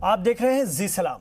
आप देख रहे हैं जी सलाम।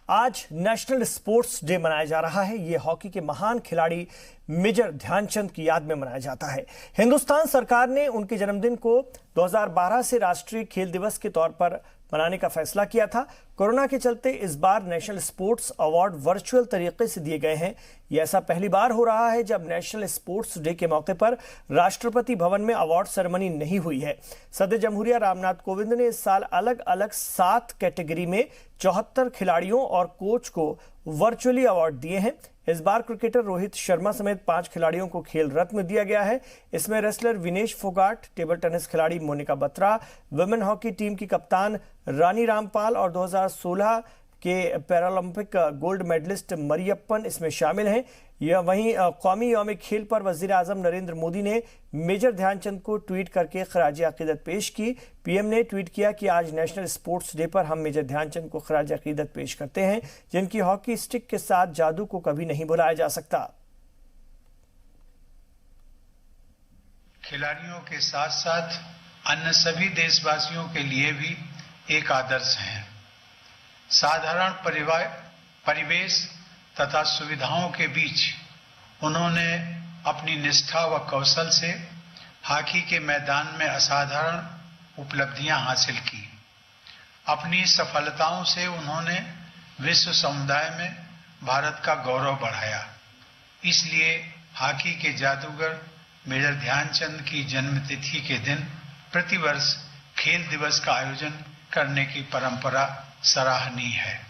आज नेशनल स्पोर्ट्स डे मनाया जा रहा है। ये हॉकी के महान खिलाड़ी मेजर ध्यानचंद की याद में मनाया जाता है। हिंदुस्तान सरकार ने उनके जन्मदिन को 2012 से राष्ट्रीय खेल दिवस के तौर पर मनाने का फैसला किया था। कोरोना के चलते इस बार नेशनल स्पोर्ट्स अवार्ड वर्चुअल तरीके से दिए गए हैं। यह ऐसा पहली बार हो रहा है जब नेशनल स्पोर्ट्स डे के मौके पर राष्ट्रपति भवन में अवार्ड सेरेमनी नहीं हुई है। सदर जमहूरिया रामनाथ कोविंद ने इस साल अलग अलग 7 कैटेगरी में 74 खिलाड़ियों और कोच को वर्चुअली अवार्ड दिए हैं। इस बार क्रिकेटर रोहित शर्मा समेत 5 खिलाड़ियों को खेल रत्न दिया गया है। इसमें wrestler Vinesh Phogat, table tennis खिलाड़ी Monika Batra, women hockey team की कप्तान रानी रामपाल और 2016 के पैरालंपिक गोल्ड मेडलिस्ट मरियप्पन इसमें शामिल हैं। यह वहीं कौमी यौम खेल पर वजीर आजम नरेंद्र मोदी ने मेजर ध्यानचंद को ट्वीट करके खराज अकीदत पेश की। पीएम ने ट्वीट किया कि आज नेशनल स्पोर्ट्स डे पर हम मेजर ध्यानचंद को खराज अकीदत पेश करते हैं, जिनकी हॉकी स्टिक के साथ जादू को कभी नहीं भुलाया जा सकता। खिलाड़ियों के साथ साथ अन्य सभी देशवासियों के लिए भी एक आदर्श हैं। साधारण परिवेश तथा सुविधाओं के बीच उन्होंने अपनी निष्ठा व कौशल से हॉकी के मैदान में असाधारण उपलब्धियां हासिल की। अपनी सफलताओं से उन्होंने विश्व समुदाय में भारत का गौरव बढ़ाया। इसलिए हॉकी के जादूगर मेजर ध्यानचंद की जन्मतिथि के दिन प्रतिवर्ष खेल दिवस का आयोजन करने की परंपरा सराहनीय है।